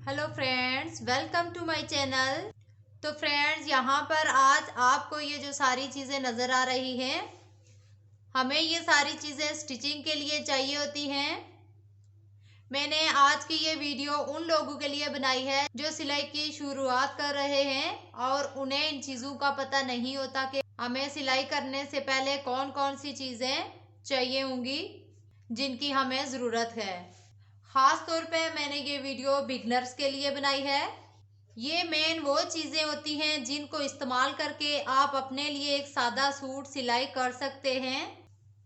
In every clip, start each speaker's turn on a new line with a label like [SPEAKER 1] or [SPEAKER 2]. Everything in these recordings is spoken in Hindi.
[SPEAKER 1] Hello friends, welcome to my channel. तो फ्रेंड्स, यहाँ पर आज आपको ये जो सारी चीज़ें नज़र आ रही हैं, हमें ये सारी चीज़ें स्टिचिंग के लिए चाहिए होती हैं। मैंने आज की ये वीडियो उन लोगों के लिए बनाई है जो सिलाई की शुरुआत कर रहे हैं और उन्हें इन चीज़ों का पता नहीं होता कि हमें सिलाई करने से पहले कौन कौन सी चीज़ें चाहिए होंगी जिनकी हमें ज़रूरत है। ख़ास तौर पे मैंने ये वीडियो बिगनर्स के लिए बनाई है। ये मेन वो चीज़ें होती हैं जिनको इस्तेमाल करके आप अपने लिए एक सादा सूट सिलाई कर सकते हैं।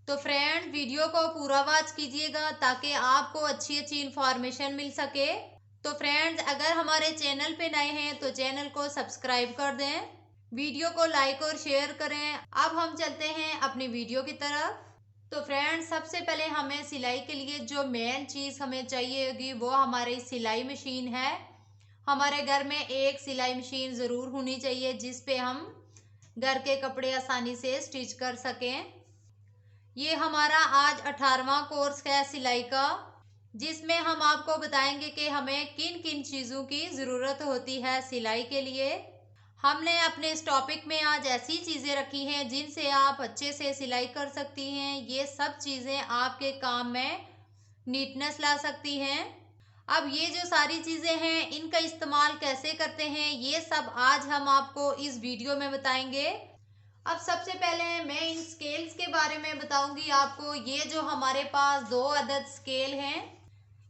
[SPEAKER 1] तो फ्रेंड, वीडियो को पूरा वॉच कीजिएगा ताकि आपको अच्छी अच्छी इंफॉर्मेशन मिल सके। तो फ्रेंड्स, अगर हमारे चैनल पे नए हैं तो चैनल को सब्सक्राइब कर दें, वीडियो को लाइक और शेयर करें। अब हम चलते हैं अपनी वीडियो की तरफ। तो फ्रेंड्स, सबसे पहले हमें सिलाई के लिए जो मेन चीज़ हमें चाहिए होगी वो हमारी सिलाई मशीन है। हमारे घर में एक सिलाई मशीन ज़रूर होनी चाहिए जिस पे हम घर के कपड़े आसानी से स्टिच कर सकें। ये हमारा आज 18वां कोर्स है सिलाई का, जिसमें हम आपको बताएंगे कि हमें किन किन चीज़ों की ज़रूरत होती है सिलाई के लिए। हमने अपने इस टॉपिक में आज ऐसी चीज़ें रखी हैं जिनसे आप अच्छे से सिलाई कर सकती हैं। ये सब चीज़ें आपके काम में नीटनेस ला सकती हैं। अब ये जो सारी चीज़ें हैं इनका इस्तेमाल कैसे करते हैं ये सब आज हम आपको इस वीडियो में बताएंगे। अब सबसे पहले मैं इन स्केल्स के बारे में बताऊंगी आपको। ये जो हमारे पास दो अदद स्केल हैं,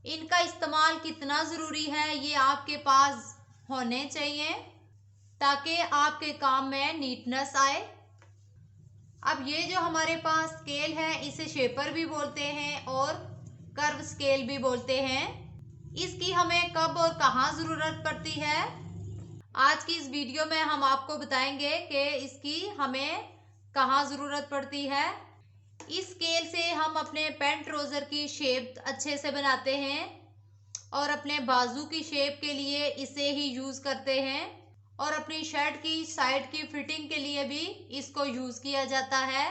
[SPEAKER 1] इनका इस्तेमाल कितना ज़रूरी है ये आपके पास होने चाहिए ताकि आपके काम में नीटनेस आए। अब ये जो हमारे पास स्केल है इसे शेपर भी बोलते हैं और कर्व स्केल भी बोलते हैं। इसकी हमें कब और कहाँ ज़रूरत पड़ती है, आज की इस वीडियो में हम आपको बताएंगे कि इसकी हमें कहाँ ज़रूरत पड़ती है। इस स्केल से हम अपने पैंट ट्राउज़र की शेप अच्छे से बनाते हैं और अपने बाजू की शेप के लिए इसे ही यूज़ करते हैं और अपनी शर्ट की साइड की फिटिंग के लिए भी इसको यूज़ किया जाता है।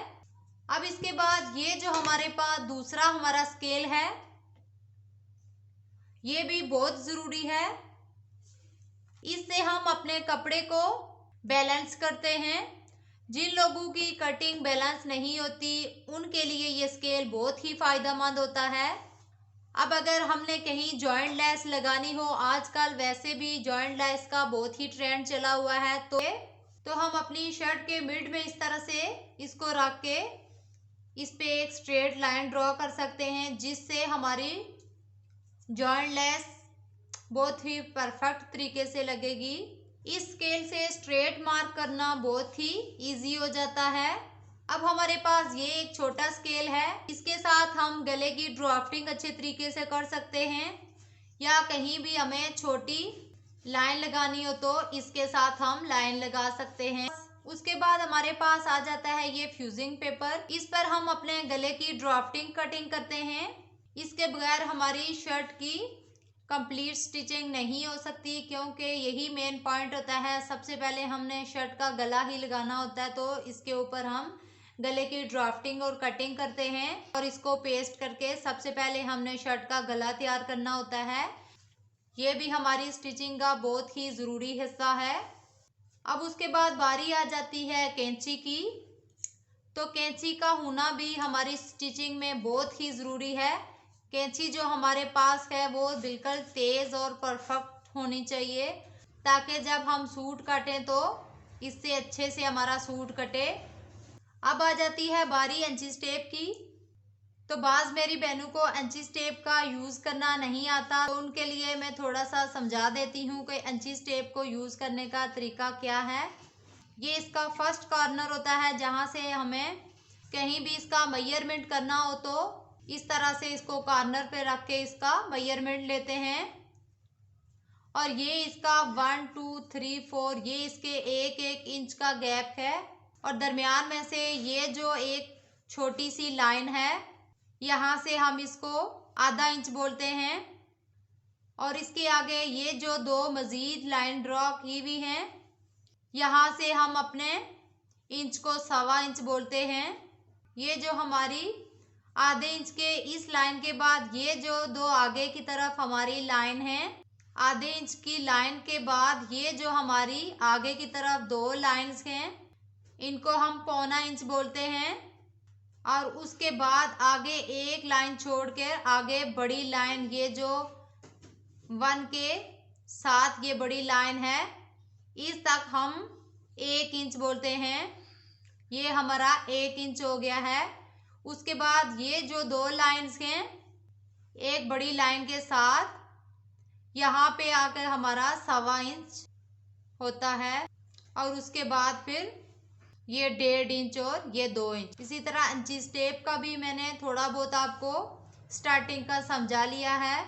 [SPEAKER 1] अब इसके बाद ये जो हमारे पास दूसरा हमारा स्केल है, ये भी बहुत ज़रूरी है। इससे हम अपने कपड़े को बैलेंस करते हैं। जिन लोगों की कटिंग बैलेंस नहीं होती उनके लिए ये स्केल बहुत ही फ़ायदेमंद होता है। अब अगर हमने कहीं जॉइंट लेस लगानी हो, आजकल वैसे भी जॉइंट लेस का बहुत ही ट्रेंड चला हुआ है, तो हम अपनी शर्ट के मिड में इस तरह से इसको रख के इस पे एक स्ट्रेट लाइन ड्रॉ कर सकते हैं जिससे हमारी जॉइंट लेस बहुत ही परफेक्ट तरीके से लगेगी। इस स्केल से स्ट्रेट मार्क करना बहुत ही इजी हो जाता है। अब हमारे पास ये एक छोटा स्केल है, इसके साथ हम गले की ड्राफ्टिंग अच्छे तरीके से कर सकते हैं या कहीं भी हमें छोटी लाइन लगानी हो तो इसके साथ हम लाइन लगा सकते हैं। उसके बाद हमारे पास आ जाता है ये फ्यूजिंग पेपर। इस पर हम अपने गले की ड्राफ्टिंग कटिंग करते हैं। इसके बगैर हमारी शर्ट की कंप्लीट स्टिचिंग नहीं हो सकती, क्योंकि यही मेन पॉइंट होता है। सबसे पहले हमने शर्ट का गला ही लगाना होता है, तो इसके ऊपर हम गले की ड्राफ्टिंग और कटिंग करते हैं और इसको पेस्ट करके सबसे पहले हमने शर्ट का गला तैयार करना होता है। ये भी हमारी स्टिचिंग का बहुत ही ज़रूरी हिस्सा है। अब उसके बाद बारी आ जाती है कैंची की। तो कैंची का होना भी हमारी स्टिचिंग में बहुत ही ज़रूरी है। कैंची जो हमारे पास है वो बिल्कुल तेज़ और परफेक्ट होनी चाहिए ताकि जब हम सूट काटें तो इससे अच्छे से हमारा सूट कटे। अब आ जाती है बारी इंची टेप की। तो बाज़ मेरी बहनों को इंची टेप का यूज़ करना नहीं आता, तो उनके लिए मैं थोड़ा सा समझा देती हूँ कि इंची टेप को यूज़ करने का तरीका क्या है। ये इसका फर्स्ट कॉर्नर होता है, जहाँ से हमें कहीं भी इसका मेजरमेंट करना हो तो इस तरह से इसको कॉर्नर पे रख के इसका मेजरमेंट लेते हैं। और ये इसका 1 2 3 4 ये इसके एक एक इंच का गैप है और दरमियान में से ये जो एक छोटी सी लाइन है, यहाँ से हम इसको आधा इंच बोलते हैं। और इसके आगे ये जो दो मज़ीद लाइन ड्रॉ की हुई हैं, यहाँ से हम अपने इंच को 1.25 इंच बोलते हैं। ये जो हमारी आधे इंच के इस लाइन के बाद ये जो दो आगे की तरफ हमारी लाइन है, आधे इंच की लाइन के बाद ये जो हमारी आगे की तरफ 2 लाइंस हैं, इनको हम पौना इंच बोलते हैं। और उसके बाद आगे एक लाइन छोड़कर आगे बड़ी लाइन, ये जो 1 के साथ ये बड़ी लाइन है, इस तक हम 1 इंच बोलते हैं। ये हमारा 1 इंच हो गया है। उसके बाद ये जो 2 लाइंस हैं, एक बड़ी लाइन के साथ यहाँ पे आकर हमारा 1.25 इंच होता है। और उसके बाद फिर ये 1.5 इंच और ये 2 इंच। इसी तरह इंची टेप का भी मैंने थोड़ा बहुत आपको स्टार्टिंग का समझा लिया है।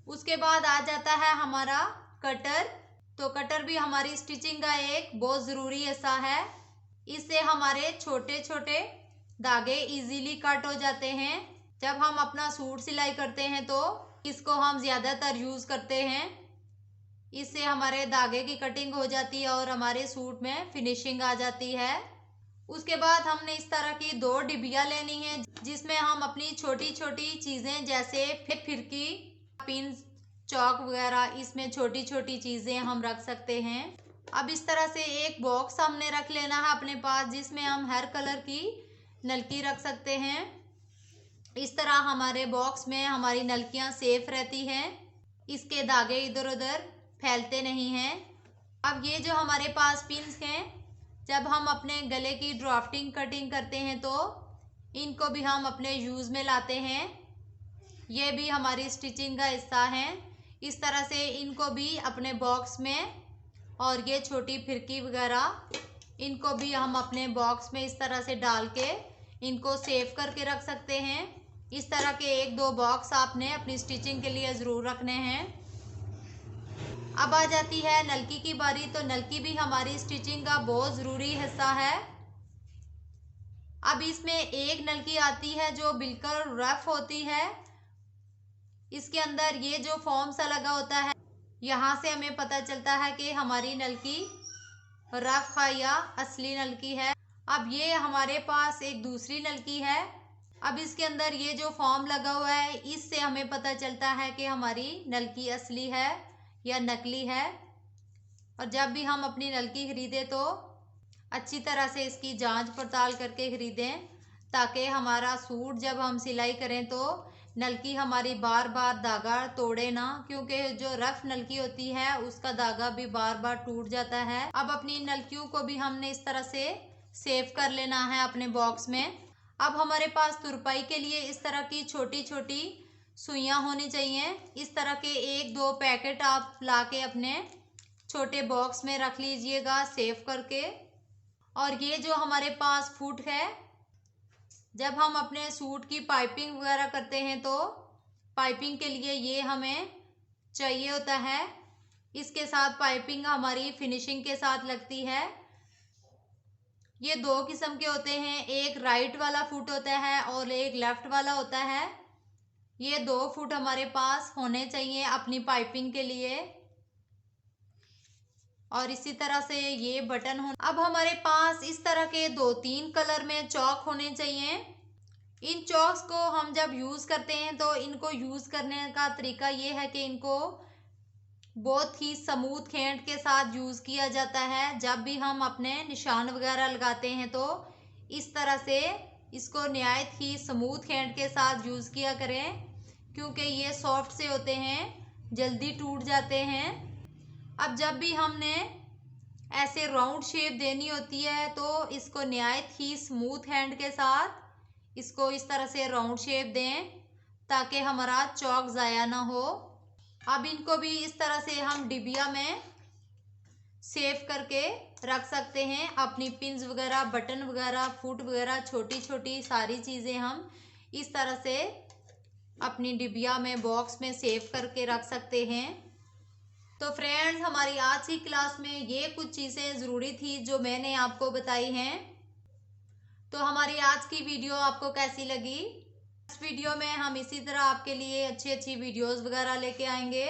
[SPEAKER 1] उसके बाद आ जाता है हमारा कटर। तो कटर भी हमारी स्टिचिंग का एक बहुत ज़रूरी हिस्सा है। इससे हमारे छोटे छोटे धागे इजीली कट हो जाते हैं। जब हम अपना सूट सिलाई करते हैं तो इसको हम ज़्यादातर यूज़ करते हैं। इससे हमारे धागे की कटिंग हो जाती है और हमारे सूट में फिनिशिंग आ जाती है। उसके बाद हमने इस तरह की 2 डिबिया लेनी है, जिसमें हम अपनी छोटी छोटी चीज़ें जैसे फिरकी, पिन, चौक वगैरह, इसमें छोटी छोटी चीज़ें हम रख सकते हैं। अब इस तरह से एक बॉक्स हमने रख लेना है अपने पास, जिसमें हम हर कलर की नलकी रख सकते हैं। इस तरह हमारे बॉक्स में हमारी नलकियां सेफ रहती हैं, इसके धागे इधर उधर फैलते नहीं हैं। अब ये जो हमारे पास पिन्स हैं, जब हम अपने गले की ड्राफ्टिंग कटिंग करते हैं तो इनको भी हम अपने यूज़ में लाते हैं। ये भी हमारी स्टिचिंग का हिस्सा है। इस तरह से इनको भी अपने बॉक्स में, और ये छोटी फिरकी वगैरह, इनको भी हम अपने बॉक्स में इस तरह से डाल के इनको सेव करके रख सकते हैं। इस तरह के 1-2 बॉक्स आपने अपनी स्टिचिंग के लिए ज़रूर रखने हैं। अब आ जाती है नलकी की बारी। तो नलकी भी हमारी स्टिचिंग का बहुत ज़रूरी हिस्सा है। अब इसमें एक नलकी आती है जो बिल्कुल रफ होती है। इसके अंदर ये जो फॉर्म सा लगा होता है, यहाँ से हमें पता चलता है कि हमारी नलकी रफ है या असली नलकी है। अब ये हमारे पास एक दूसरी नलकी है। अब इसके अंदर ये जो फॉर्म लगा हुआ है, इससे हमें पता चलता है कि हमारी नलकी असली है या नकली है। और जब भी हम अपनी नलकी खरीदें तो अच्छी तरह से इसकी जांच पड़ताल करके खरीदें, ताकि हमारा सूट जब हम सिलाई करें तो नलकी हमारी बार बार धागा तोड़े ना, क्योंकि जो रफ नलकी होती है उसका धागा भी बार बार टूट जाता है। अब अपनी नलकियों को भी हमने इस तरह से सेव कर लेना है अपने बॉक्स में। अब हमारे पास तुरपाई के लिए इस तरह की छोटी छोटी सुइयां होनी चाहिए। इस तरह के 1-2 पैकेट आप लाके अपने छोटे बॉक्स में रख लीजिएगा सेव करके। और ये जो हमारे पास फुट है, जब हम अपने सूट की पाइपिंग वगैरह करते हैं तो पाइपिंग के लिए ये हमें चाहिए होता है। इसके साथ पाइपिंग हमारी फिनिशिंग के साथ लगती है। ये 2 किस्म के होते हैं, एक राइट वाला फुट होता है और एक लेफ्ट वाला होता है। ये 2 फुट हमारे पास होने चाहिए अपनी पाइपिंग के लिए। और इसी तरह से ये बटन हो। अब हमारे पास इस तरह के 2-3 कलर में चौक होने चाहिए। इन चौक्स को हम जब यूज़ करते हैं तो इनको यूज़ करने का तरीका ये है कि इनको बहुत ही स्मूथ खेंड के साथ यूज़ किया जाता है। जब भी हम अपने निशान वगैरह लगाते हैं तो इस तरह से इसको नहायत ही स्मूथ खेंड के साथ यूज़ किया करें, क्योंकि ये सॉफ्ट से होते हैं, जल्दी टूट जाते हैं। अब जब भी हमने ऐसे राउंड शेप देनी होती है तो इसको नहायत ही स्मूथ हैंड के साथ इसको इस तरह से राउंड शेप दें, ताकि हमारा चौक ज़ाया ना हो। अब इनको भी इस तरह से हम डिबिया में सेव करके रख सकते हैं। अपनी पिन्स वगैरह, बटन वगैरह, फुट वगैरह, छोटी छोटी सारी चीज़ें हम इस तरह से अपनी डिबिया में बॉक्स में सेव करके रख सकते हैं। तो फ्रेंड्स, हमारी आज की क्लास में ये कुछ चीज़ें ज़रूरी थी जो मैंने आपको बताई हैं। तो हमारी आज की वीडियो आपको कैसी लगी? इस वीडियो में हम इसी तरह आपके लिए अच्छी अच्छी वीडियोस वगैरह लेके आएंगे।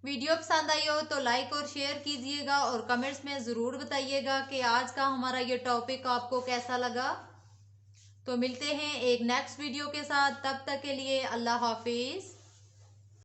[SPEAKER 1] वीडियो पसंद आई हो तो लाइक और शेयर कीजिएगा और कमेंट्स में ज़रूर बताइएगा कि आज का हमारा ये टॉपिक आपको कैसा लगा। तो मिलते हैं एक नेक्स्ट वीडियो के साथ, तब तक के लिए अल्लाह हाफिज़।